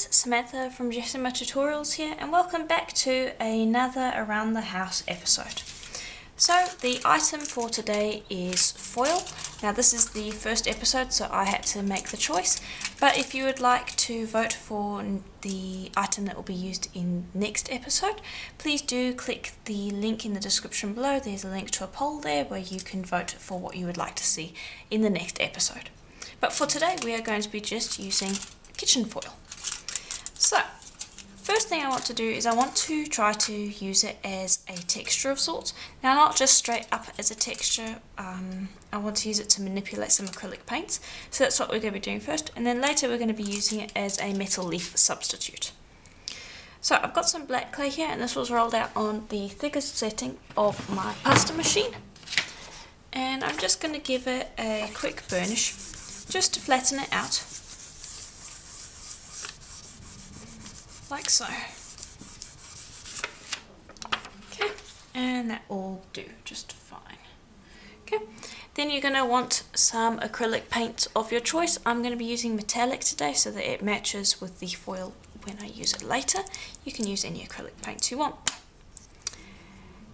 Samantha from Jessima Tutorials here, and welcome back to another Around the House episode. So the item for today is foil. Now this is the first episode, so I had to make the choice, but if you would like to vote for the item that will be used in next episode, please do click the link in the description below. There's a link to a poll there where you can vote for what you would like to see in the next episode. But for today we are going to be just using kitchen foil. So, first thing I want to do is I want to try to use it as a texture of sorts. Now not just straight up as a texture, I want to use it to manipulate some acrylic paints. So that's what we're going to be doing first, and then later we're going to be using it as a metal leaf substitute. So I've got some black clay here, and this was rolled out on the thickest setting of my pasta machine. And I'm just going to give it a quick burnish, just to flatten it out. Like so. Okay, and that will do just fine. Okay, then you're going to want some acrylic paint of your choice. I'm going to be using metallic today so that it matches with the foil when I use it later. You can use any acrylic paint you want.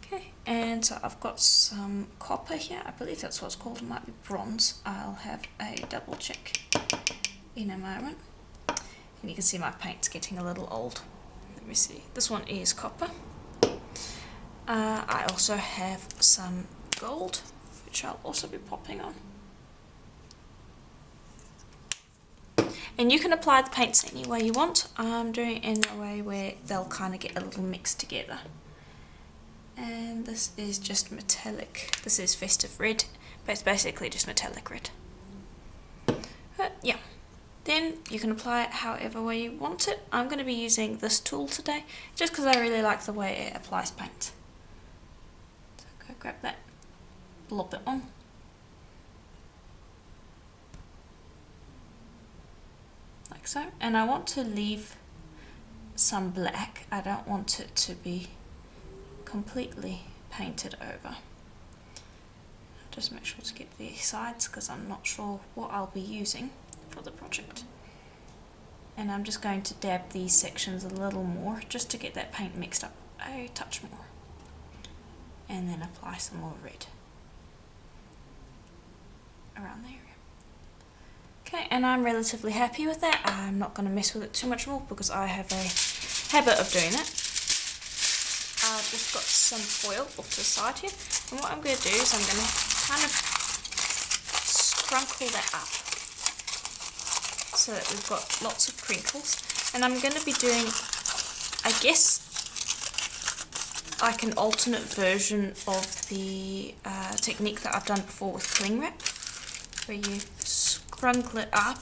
Okay, and so I've got some copper here. I believe that's what it's called. It might be bronze. I'll have a double check in a moment. And you can see my paint's getting a little old. Let me see. This one is copper. I also have some gold, which I'll also be popping on. And you can apply the paints any way you want. I'm doing it in a way where they'll kind of get a little mixed together. And this is just metallic. This is festive red, but it's basically just metallic red. But yeah. Then you can apply it however way you want it. I'm going to be using this tool today just because I really like the way it applies paint. So go grab that, blob it on. Like so. And I want to leave some black. I don't want it to be completely painted over. Just make sure to get the sides because I'm not sure what I'll be using for the project. And I'm just going to dab these sections a little more just to get that paint mixed up a touch more, and then apply some more red around the area. Okay, and I'm relatively happy with that. I'm not going to mess with it too much more because I have a habit of doing it. I've just got some foil off to the side here, and what I'm going to do is I'm going to kind of scrunkle that up so that we've got lots of crinkles. And I'm going to be doing, I guess, like an alternate version of the technique that I've done before with cling wrap, where you scrunkle it up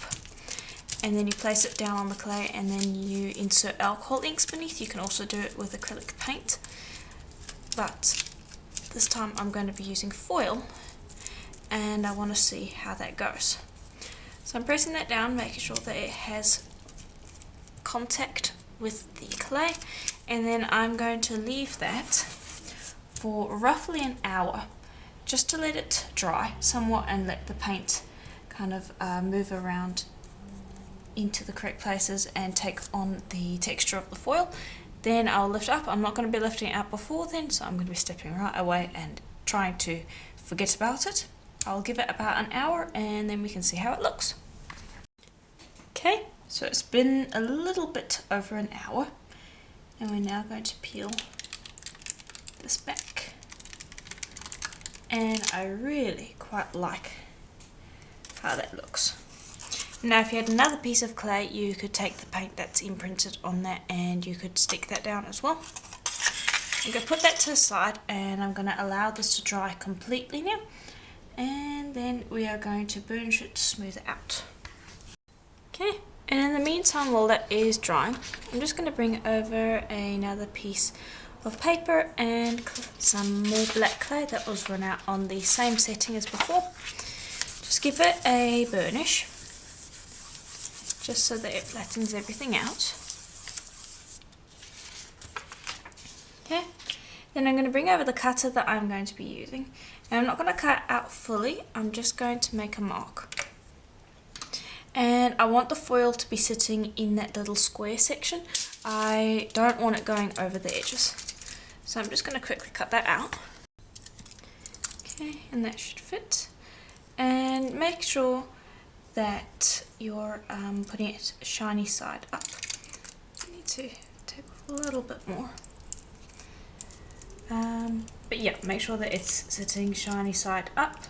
and then you place it down on the clay and then you insert alcohol inks beneath. You can also do it with acrylic paint, but this time I'm going to be using foil and I want to see how that goes. So I'm pressing that down, making sure that it has contact with the clay, and then I'm going to leave that for roughly an hour just to let it dry somewhat and let the paint kind of move around into the correct places and take on the texture of the foil. Then I'll lift up. I'm not going to be lifting it out before then, so I'm going to be stepping right away and trying to forget about it. I'll give it about an hour and then we can see how it looks. Okay, so it's been a little bit over an hour and we're now going to peel this back. And I really quite like how that looks. Now if you had another piece of clay, you could take the paint that's imprinted on that and you could stick that down as well. I'm going to put that to the side and I'm going to allow this to dry completely now. And then we are going to burnish it to smooth it out. Okay, and in the meantime while that is drying, I'm just going to bring over another piece of paper and some more black clay that was run out on the same setting as before. Just give it a burnish, just so that it flattens everything out. Okay, then I'm going to bring over the cutter that I'm going to be using. And I'm not going to cut out fully, I'm just going to make a mark. And I want the foil to be sitting in that little square section. I don't want it going over the edges. So I'm just going to quickly cut that out. Okay, and that should fit. And make sure that you're putting it shiny side up. You need to take off a little bit more. But yeah, make sure that it's sitting shiny side up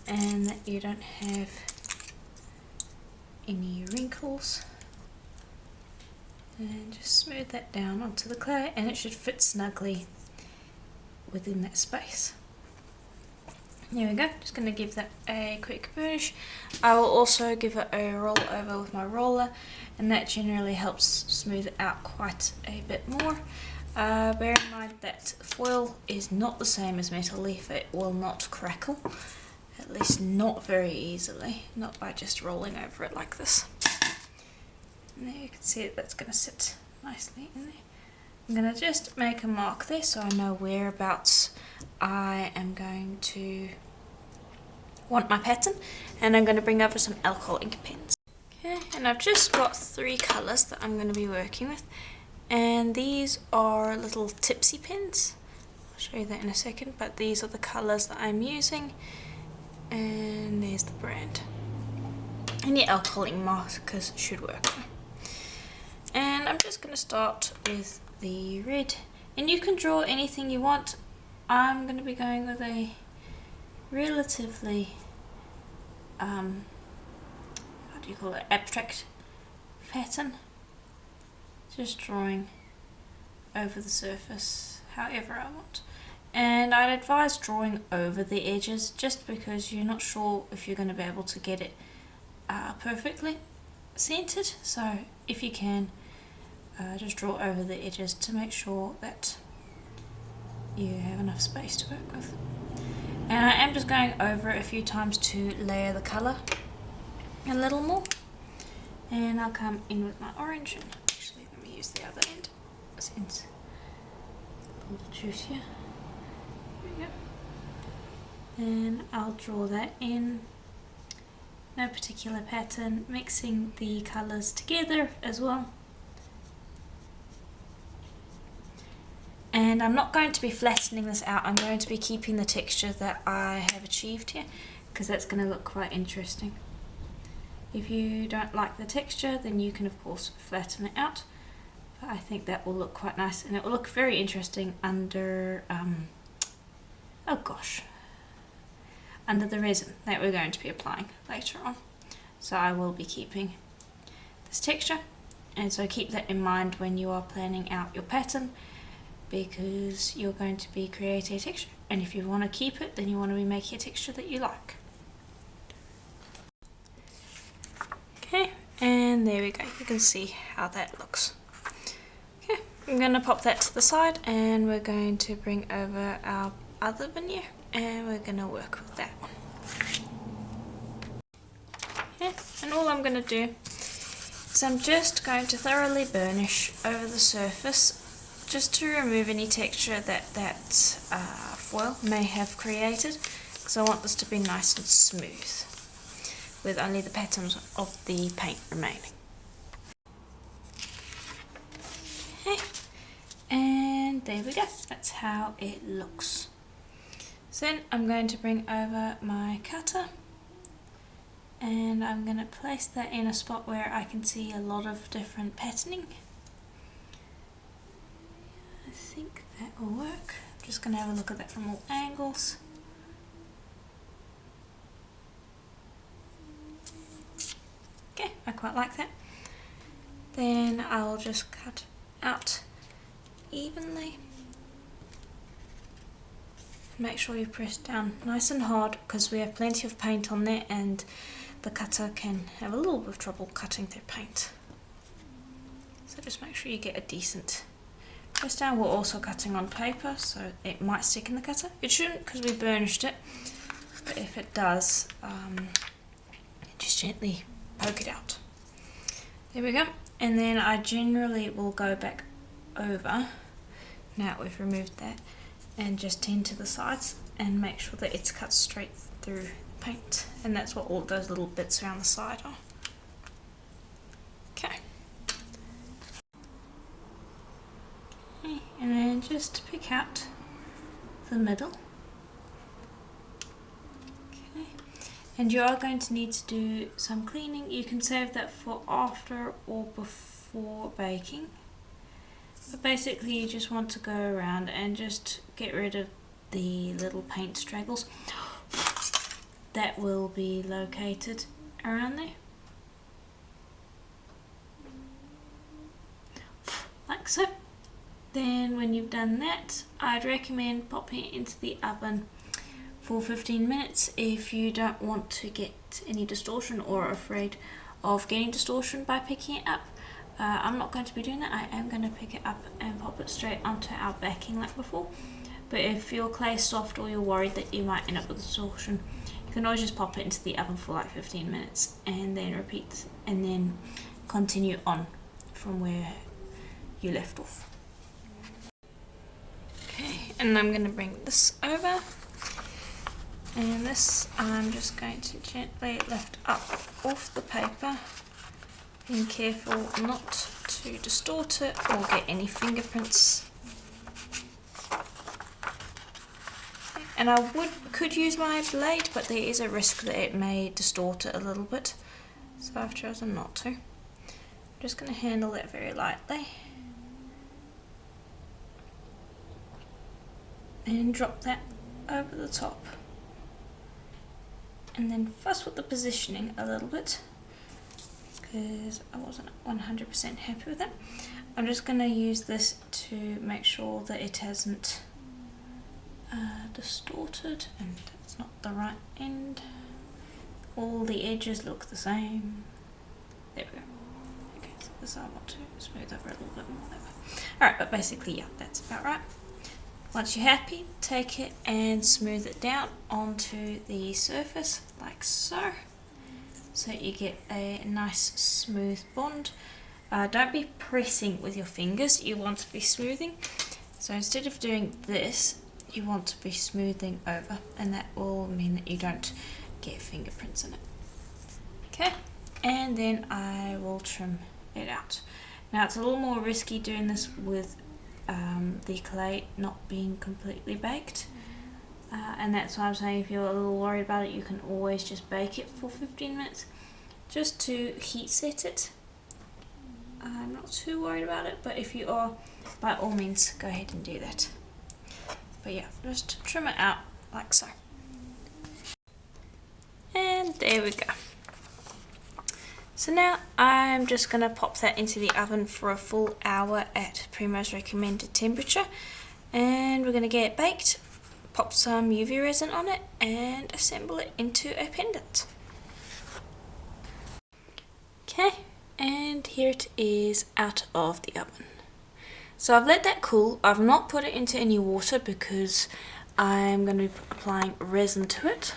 and that you don't have any wrinkles. And just smooth that down onto the clay and it should fit snugly within that space. There we go, just going to give that a quick burnish. I will also give it a roll over with my roller and that generally helps smooth it out quite a bit more. Bear in mind that foil is not the same as metal leaf, it will not crackle, at least not very easily, not by just rolling over it like this. And there you can see it, that's going to sit nicely in there. I'm going to just make a mark there so I know whereabouts I am going to want my pattern, and I'm going to bring over some alcohol ink pens. Okay, and I've just got 3 colours that I'm going to be working with. And these are little tipsy pens. I'll show you that in a second, but these are the colours that I'm using. And there's the brand. And your alcohol ink markers should work. And I'm just going to start with the red. And you can draw anything you want. I'm going to be going with a relatively, how do you call it, abstract pattern. Just drawing over the surface however I want. And I'd advise drawing over the edges just because you're not sure if you're going to be able to get it perfectly centered. So if you can, just draw over the edges to make sure that you have enough space to work with. And I am just going over it a few times to layer the colour a little more. And I'll come in with my orange and actually let me use the other end since a little juicier. There we go. And I'll draw that in. No particular pattern, mixing the colours together as well. And I'm not going to be flattening this out, I'm going to be keeping the texture that I have achieved here because that's going to look quite interesting. If you don't like the texture, then you can of course flatten it out, but I think that will look quite nice and it will look very interesting under, under the resin that we're going to be applying later on. So I will be keeping this texture, and so keep that in mind when you are planning out your pattern, because you're going to be creating a texture, and if you want to keep it, then you want to be making a texture that you like. Okay, and there we go, you can see how that looks. Okay, I'm going to pop that to the side and we're going to bring over our other veneer and we're going to work with that one. Okay, and all I'm going to do is I'm just going to thoroughly burnish over the surface just to remove any texture that foil may have created, because I want this to be nice and smooth with only the patterns of the paint remaining. Okay, and there we go, that's how it looks. So then I'm going to bring over my cutter and I'm going to place that in a spot where I can see a lot of different patterning. I think that will work. I'm just going to have a look at that from all angles. Okay, I quite like that. Then I'll just cut out evenly. Make sure you press down nice and hard because we have plenty of paint on there and the cutter can have a little bit of trouble cutting through paint. So just make sure you get a decent press down. We're also cutting on paper, so it might stick in the cutter. It shouldn't because we burnished it, but if it does, just gently poke it out. There we go. And then I generally will go back over, now we've removed that, and just tend to the sides and make sure that it's cut straight through paint, and that's what all those little bits around the side are. Okay. Okay, and then just pick out the middle. Okay, and you are going to need to do some cleaning. You can save that for after or before baking. But basically you just want to go around and just get rid of the little paint straggles that will be located around there. Like so. Then when you've done that, I'd recommend popping it into the oven for 15 minutes if you don't want to get any distortion or are afraid of getting distortion by picking it up. I'm not going to be doing that. I am going to pick it up and pop it straight onto our backing like before. But if your clay is soft or you're worried that you might end up with distortion, you can always just pop it into the oven for like 15 minutes and then repeat and then continue on from where you left off. Okay, and I'm going to bring this over, and this I'm just going to gently lift up off the paper, being careful not to distort it or get any fingerprints. And I could use my blade, but there is a risk that it may distort it a little bit, so I've chosen not to. I'm just going to handle that very lightly and drop that over the top, and then fuss with the positioning a little bit because I wasn't 100% happy with it. I'm just going to use this to make sure that it hasn't distorted and it's not the right end. All the edges look the same. There we go. Okay, so this I want to smooth over a little bit more that way. Alright, but basically, yeah, that's about right. Once you're happy, take it and smooth it down onto the surface like so. So you get a nice smooth bond. Don't be pressing with your fingers, you want to be smoothing. So instead of doing this, you want to be smoothing over, and that will mean that you don't get fingerprints in it. Okay, and then I will trim it out. Now it's a little more risky doing this with the clay not being completely baked, and that's why I'm saying if you're a little worried about it, you can always just bake it for 15 minutes just to heat set it. I'm not too worried about it, but if you are, by all means go ahead and do that. But yeah, just trim it out like so. And there we go. So now I'm just going to pop that into the oven for a full hour at Primo's recommended temperature, and we're going to get it baked, pop some UV resin on it and assemble it into a pendant. Okay, and here it is out of the oven. So I've let that cool. I've not put it into any water because I'm going to be applying resin to it.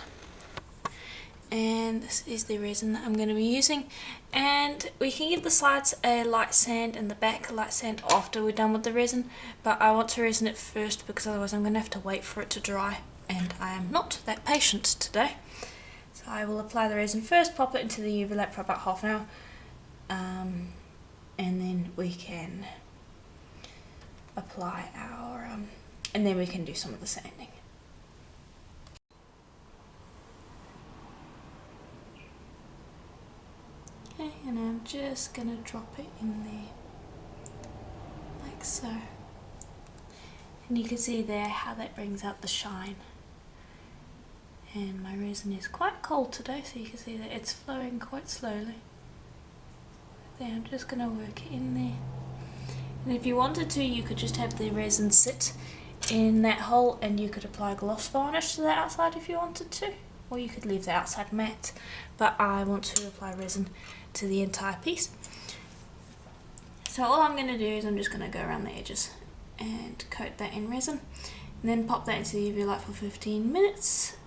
And this is the resin that I'm going to be using, and we can give the sides a light sand and the back a light sand after we're done with the resin, but I want to resin it first because otherwise I'm going to have to wait for it to dry, and I am not that patient today. So I will apply the resin first, pop it into the UV lamp for about half an hour, and then we can apply our and then we can do some of the sanding. Okay, and I'm just going to drop it in there, like so. And you can see there how that brings out the shine. And my resin is quite cold today, so you can see that it's flowing quite slowly. There, I'm just going to work it in there. And if you wanted to, you could just have the resin sit in that hole and you could apply gloss varnish to the outside if you wanted to. Or you could leave the outside matte, but I want to apply resin to the entire piece. So all I'm going to do is I'm just going to go around the edges and coat that in resin, and then pop that into the UV light for 15 minutes,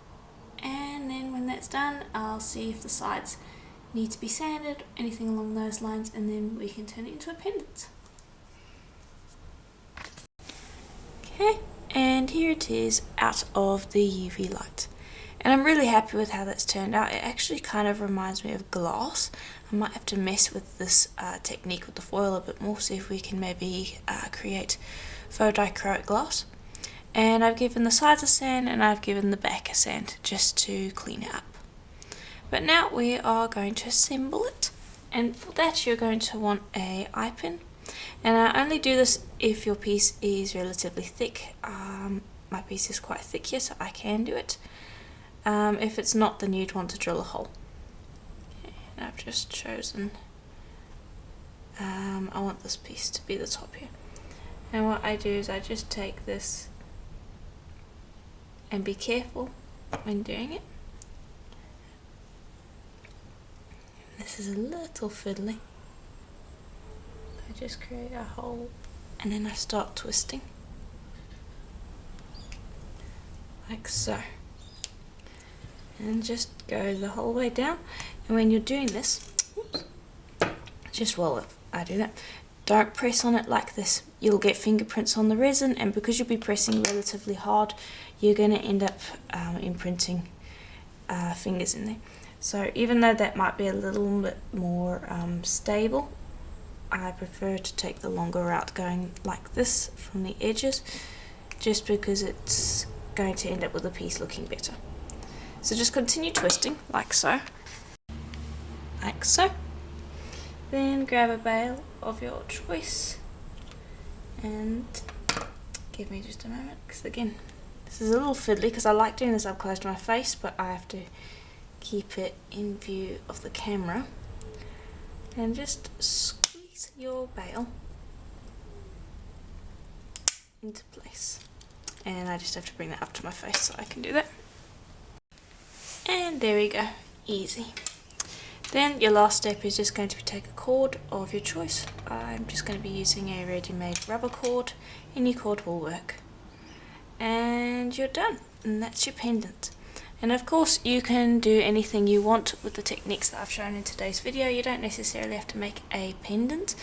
and then when that's done I'll see if the sides need to be sanded, anything along those lines, and then we can turn it into a pendant. Okay, and here it is out of the UV light. And I'm really happy with how that's turned out. It actually kind of reminds me of glass. I might have to mess with this technique with the foil a bit more, see if we can maybe create faux dichroic glass. And I've given the sides a sand and I've given the back a sand just to clean it up. But now we are going to assemble it, and for that you're going to want a eye pin. And I only do this if your piece is relatively thick. My piece is quite thick here, so I can do it. If it's not, then you'd want to drill a hole. Okay, and I've just chosen, I want this piece to be the top here. And what I do is I just take this, and be careful when doing it. This is a little fiddly. I just create a hole and then I start twisting. Like so. And just go the whole way down. And when you're doing this, oops, just while I do that, don't press on it like this. You'll get fingerprints on the resin, and because you'll be pressing relatively hard, you're going to end up imprinting fingers in there. So even though that might be a little bit more stable, I prefer to take the longer route going like this from the edges, just because it's going to end up with the piece looking better. So just continue twisting like so. Like so. Then grab a bail of your choice and give me just a moment, because again this is a little fiddly because I like doing this up close to my face, but I have to keep it in view of the camera. And just squeeze your bail into place, and I just have to bring that up to my face so I can do that. And there we go, easy. Then your last step is just going to be take a cord of your choice. I'm just going to be using a ready-made rubber cord. Any cord will work. And you're done. And that's your pendant. And of course you can do anything you want with the techniques that I've shown in today's video. You don't necessarily have to make a pendant,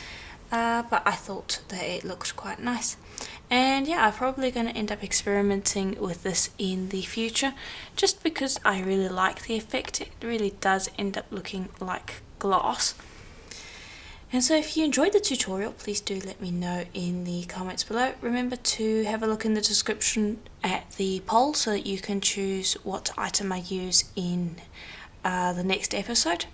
but I thought that it looked quite nice. And yeah, I'm probably going to end up experimenting with this in the future, just because I really like the effect. It really does end up looking like glass. And so if you enjoyed the tutorial, please do let me know in the comments below. Remember to have a look in the description at the poll so that you can choose what item I use in the next episode.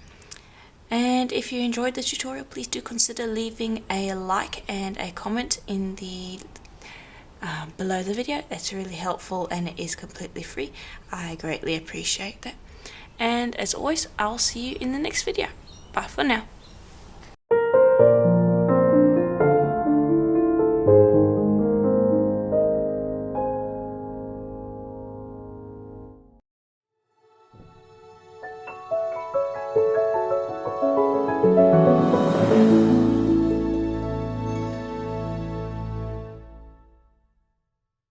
And if you enjoyed the tutorial, please do consider leaving a like and a comment in the below the video. That's really helpful and it is completely free. I greatly appreciate that. And as always, I'll see you in the next video. Bye for now.